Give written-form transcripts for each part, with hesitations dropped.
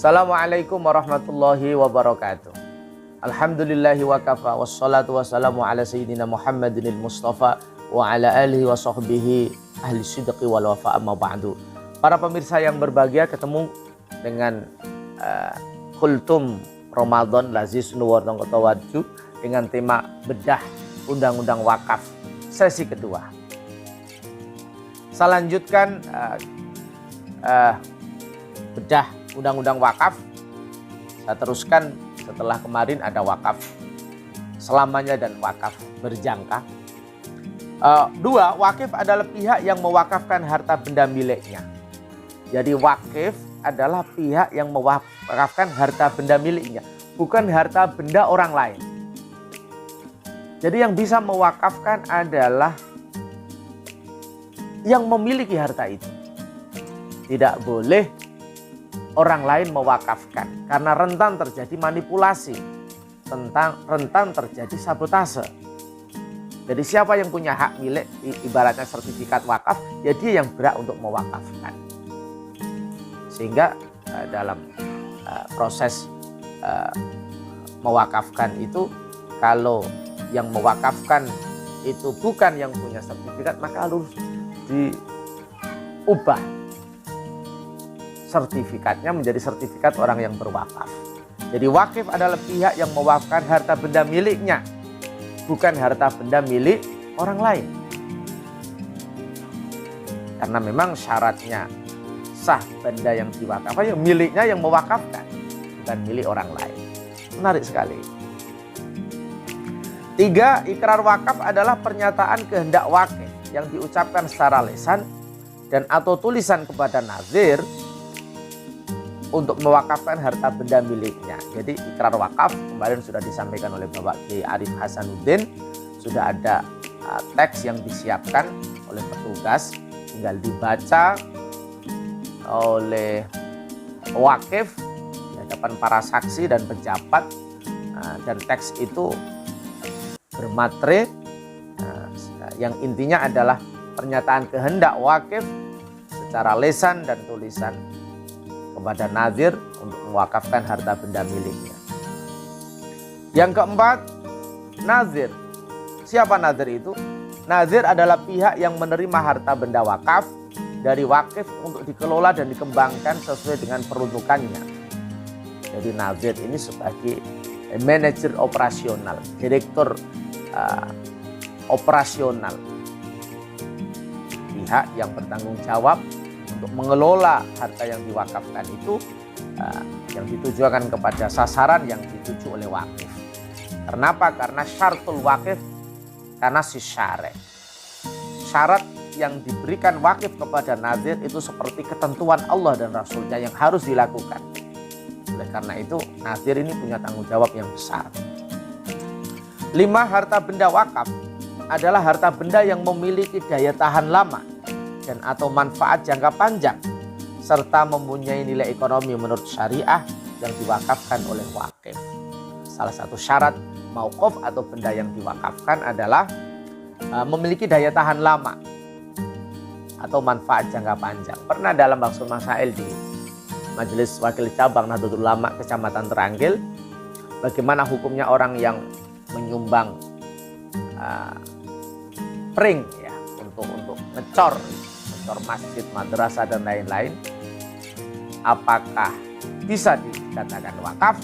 Assalamualaikum warahmatullahi wabarakatuh. Alhamdulillahi wa kafa wassalatu wassalamu ala sayyidina Muhammadinil Mustafa wa ala alihi wa sahbihi ahli sidqi wal wafa amma ba'du. Para pemirsa yang berbahagia, ketemu dengan Kultum Ramadan Lazis Nuwarno Kotowaju dengan tema bedah Undang-Undang Wakaf sesi kedua. Saya lanjutkan bedah Undang-Undang Wakaf. Saya teruskan setelah kemarin ada wakaf selamanya dan wakaf berjangka. Dua, wakif adalah pihak yang mewakafkan harta benda miliknya. Jadi wakif adalah pihak yang mewakafkan harta benda miliknya, bukan harta benda orang lain. Jadi yang bisa mewakafkan adalah yang memiliki harta itu. Tidak boleh orang lain mewakafkan karena rentan terjadi manipulasi, rentan terjadi sabotase. Jadi siapa yang punya hak milik, ibaratnya sertifikat wakaf, ya dia yang berhak untuk mewakafkan. Sehingga dalam proses mewakafkan itu, kalau yang mewakafkan itu bukan yang punya sertifikat, maka harus diubah sertifikatnya menjadi sertifikat orang yang berwakaf. Jadi wakif adalah pihak yang mewakafkan harta benda miliknya, bukan harta benda milik orang lain. Karena memang syaratnya sah benda yang diwakafkan, yang miliknya yang mewakafkan, bukan milik orang lain. Menarik sekali. 3. Ikrar wakaf adalah pernyataan kehendak wakif yang diucapkan secara lisan dan atau tulisan kepada nazir untuk mewakafkan harta benda miliknya. Jadi ikrar wakaf kemarin sudah disampaikan oleh Bapak Kiai Arif Hasanuddin. Sudah ada teks yang disiapkan oleh petugas, tinggal dibaca oleh wakif di hadapan para saksi dan pejabat. Dan teks itu bermatre yang intinya adalah pernyataan kehendak wakif secara lisan dan tulisan kepada nazir untuk mewakafkan harta benda miliknya. Yang keempat, nazir. Siapa nazir itu? Nazir adalah pihak yang menerima harta benda wakaf dari wakif untuk dikelola dan dikembangkan sesuai dengan peruntukannya. Jadi nazir ini sebagai manajer operasional, direktur operasional, pihak yang bertanggung jawab untuk mengelola harta yang diwakafkan itu, yang ditujukan kepada sasaran yang dituju oleh wakif. Kenapa? Karena syaratul wakif karena si syarek. Syarat yang diberikan wakif kepada nazir itu seperti ketentuan Allah dan Rasulnya yang harus dilakukan. Oleh karena itu nazir ini punya tanggung jawab yang besar. 5. Harta benda wakaf adalah harta benda yang memiliki daya tahan lama dan atau manfaat jangka panjang serta mempunyai nilai ekonomi menurut syariah yang diwakafkan oleh wakif. Salah satu syarat mauquf atau benda yang diwakafkan adalah memiliki daya tahan lama atau manfaat jangka panjang. Pernah dalam Baksul Masail di Majelis Wakil Cabang Nahdlatul Ulama Kecamatan Teranggil, bagaimana hukumnya orang yang menyumbang pring ya untuk ngecor masjid, madrasah dan lain-lain, apakah bisa dikatakan wakaf?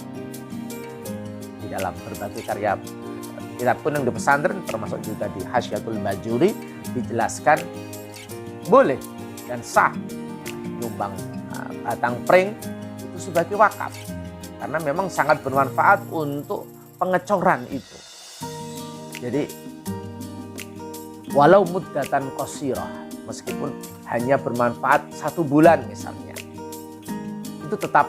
Di dalam berbagai karya kitab kuning di pesantren termasuk juga di Hasyiatul Bajuri dijelaskan boleh dan sah nyumbang batang pring itu sebagai wakaf karena memang sangat bermanfaat untuk pengecoran itu. Jadi walau muddatan qasirah, meskipun hanya bermanfaat 1 bulan misalnya, itu tetap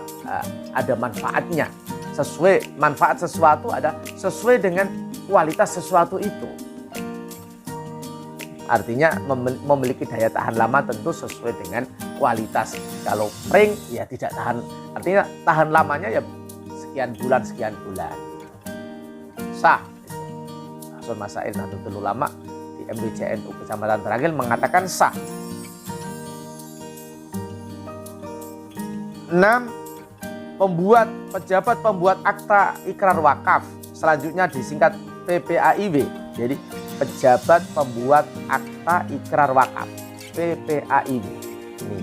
ada manfaatnya. Sesuai manfaat sesuatu ada sesuai dengan kualitas sesuatu itu. Artinya memiliki daya tahan lama tentu sesuai dengan kualitas. Kalau pring ya tidak tahan, artinya tahan lamanya ya sekian bulan. Sah. Rasul Masail Nahdlatul Ulama di MBCNU Kecamatan Teranggil mengatakan sah. 6. pejabat pembuat akta ikrar wakaf, selanjutnya disingkat PPAIW. Jadi pejabat pembuat akta ikrar wakaf, PPAIW. Ini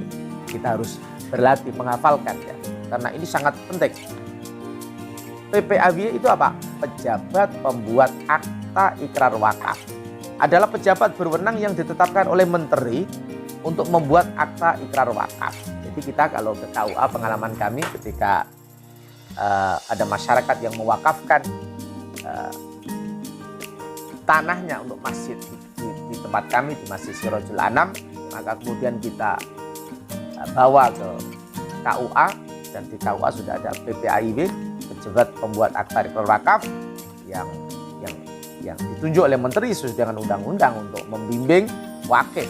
kita harus berlatih menghafalkan ya, karena ini sangat penting. PPAIW itu apa? Pejabat pembuat akta ikrar wakaf. Adalah pejabat berwenang yang ditetapkan oleh menteri untuk membuat akta ikrar wakaf. Jadi kita kalau ke KUA, pengalaman kami ketika ada masyarakat yang mewakafkan tanahnya untuk masjid di tempat kami, di Masjid Sirajul Anam, maka kemudian kita bawa ke KUA, dan di KUA sudah ada PPAIW, pejabat pembuat akta ikrar wakaf yang ditunjuk oleh menteri sesuai dengan undang-undang untuk membimbing wakif.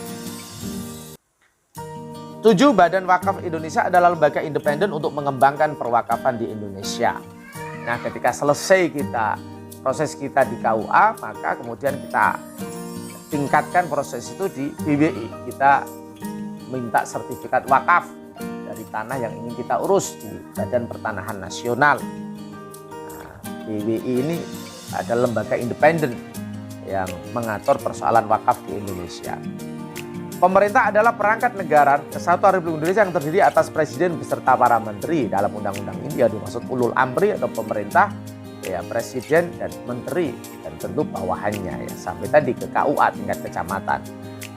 7. Badan Wakaf Indonesia adalah lembaga independen untuk mengembangkan perwakafan di Indonesia. Nah, ketika selesai proses kita di KUA, maka kemudian kita tingkatkan proses itu di BWI. Kita minta sertifikat wakaf dari tanah yang ingin kita urus di Badan Pertanahan Nasional. Nah, BWI ini adalah lembaga independen yang mengatur persoalan wakaf di Indonesia. Pemerintah adalah perangkat negara kesatuan Republik Indonesia yang terdiri atas presiden beserta para menteri. Dalam undang-undang ini ya dimaksud ulul amri atau pemerintah, ya presiden dan menteri, dan tentu bawahannya ya, sampai tadi ke KUA tingkat kecamatan.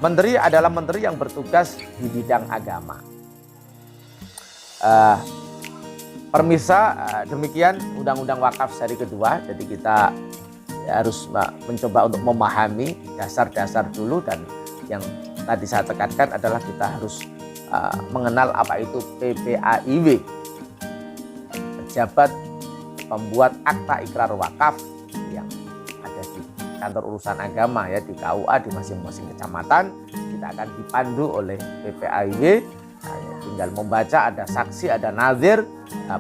Menteri adalah menteri yang bertugas di bidang agama. Permisa, demikian Undang-Undang Wakaf seri kedua. Jadi kita harus mencoba untuk memahami dasar-dasar dulu, dan yang tadi saya tekankan adalah kita harus mengenal apa itu PPAIW, pejabat pembuat akta ikrar wakaf yang ada di kantor urusan agama ya, di KUA di masing-masing kecamatan. Kita akan dipandu oleh PPAIW. Tinggal membaca, ada saksi, ada nazir,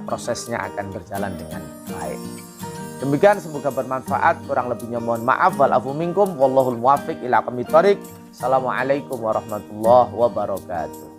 prosesnya akan berjalan dengan baik. Demikian, semoga bermanfaat. Kurang lebihnya mohon maaf. Wal afu minkum, wallahul muwaffiq ila aqwamit thoriq. Assalamualaikum warahmatullahi wabarakatuh.